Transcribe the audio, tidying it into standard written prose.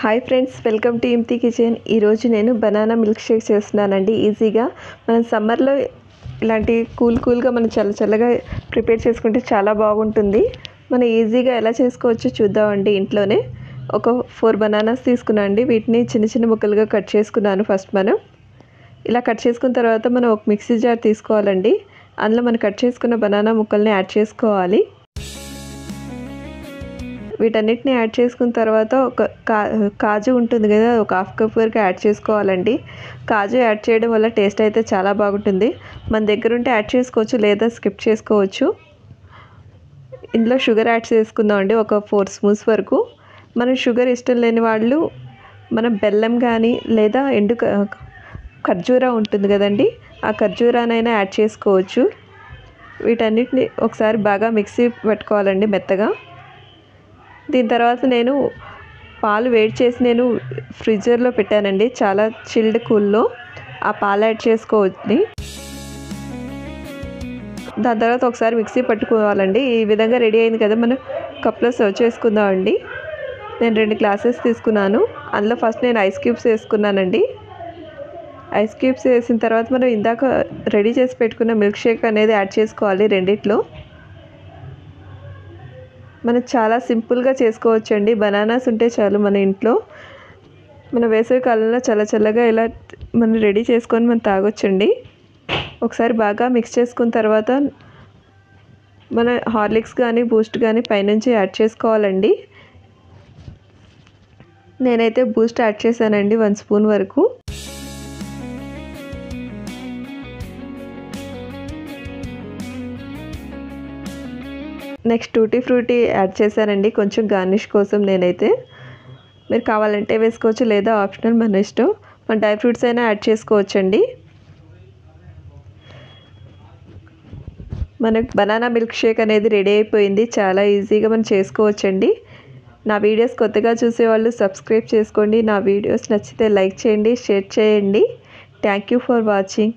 Hi friends, welcome to ఇంతి kitchen. ఈరోజు నేను బనానా మిల్క్ షేక్ చేస్తున్నానండి. ఈజీగా మనం సమ్మర్లో ఇలాంటి కూల్గా మనం చల్లగా ప్రిపేర్ చేసుకుంటే చాలా బాగుంటుంది. మనం ఈజీగా ఎలా చేసుకోవచ్చో చూద్దామండి. ఇంట్లోనే ఒక 4 బనానాస్ తీసుకున్నాండి. వీటిని చిన్న ముక్కలుగా కట్ చేసుకున్నాను. ఫస్ట్ మనం ఇలా కట్ చేసుకున్న తర్వాత మనం ఒక మిక్సీ జార్ తీసుకోవాలండి. అందులో మనం కట్ చేసుకున్న బనానా ముక్కల్ని యాడ్ చేసుకోవాలి. వీటన్నిటిని యాడ్ చేసుకున్న తర్వాత ఒక కాజు ఉంటుంది కదా, ఒక హాఫ్ కప్ వరకు యాడ్ చేసుకోవాలండి. కాజు యాడ్ చేయడం వల్ల టేస్ట్ అయితే చాలా బాగుంటుంది. మన దగ్గర ఉంటే యాడ్ చేసుకోవచ్చు, లేదా స్కిప్ చేసుకోవచ్చు. ఇందులో షుగర్ యాడ్ చేసుకుందామండి, ఒక 4 స్పూన్స్ వరకు. మనం షుగర్ ఇష్టం లేని వాళ్ళు మనం బెల్లం కానీ లేదా ఖర్జూరా ఉంటుంది కదండి, ఆ ఖర్జూరానైనా యాడ్ చేసుకోవచ్చు. వీటన్నిటిని ఒకసారి బాగా మిక్సీ పెట్టుకోవాలండి మెత్తగా. దీని తర్వాత నేను పాలు వేడి చేసి నేను ఫ్రిడ్జర్లో పెట్టానండి, చాలా చిల్డ్ కూల్లో. ఆ పాలు యాడ్ చేసుకోవాలి. దాని తర్వాత ఒకసారి మిక్సీ పట్టుకోవాలండి. ఈ విధంగా రెడీ అయింది కదా, మనం కప్లో సర్వ్ చేసుకుందామండి. నేను 2 గ్లాసెస్ తీసుకున్నాను. అందులో ఫస్ట్ నేను ఐస్ క్యూబ్స్ వేసుకున్నానండి. ఐస్ క్యూబ్స్ వేసిన తర్వాత మనం ఇందాక రెడీ చేసి పెట్టుకున్న మిల్క్ షేక్ అనేది యాడ్ చేసుకోవాలి రెండిట్లో. మనం చాలా సింపుల్గా చేసుకోవచ్చండి. బనానాస్ ఉంటే చాలు మన ఇంట్లో. మన వేసవి కాలంలో చల్లగా ఇలా మనం రెడీ చేసుకొని మనం తాగొచ్చండి. ఒకసారి బాగా మిక్స్ చేసుకున్న తర్వాత మన హార్లిక్స్ కానీ బూస్ట్ కానీ పైనుంచి యాడ్ చేసుకోవాలండి. నేనైతే బూస్ట్ యాడ్ చేశానండి, 1 స్పూన్ వరకు. నెక్స్ట్ టూటీ ఫ్రూటీ యాడ్ చేశానండి, కొంచెం గార్నిష్ కోసం. నేనైతే మీరు కావాలంటే వేసుకోవచ్చు, లేదా ఆప్షనల్, మన ఇష్టం. మన డ్రై ఫ్రూట్స్ అయినా యాడ్ చేసుకోవచ్చండి. మనకు బనానా మిల్క్ షేక్ అనేది రెడీ అయిపోయింది. చాలా ఈజీగా మనం చేసుకోవచ్చండి. నా వీడియోస్ కొత్తగా చూసేవాళ్ళు సబ్స్క్రైబ్ చేసుకోండి. నా వీడియోస్ నచ్చితే లైక్ చేయండి, షేర్ చేయండి. Thank you for watching.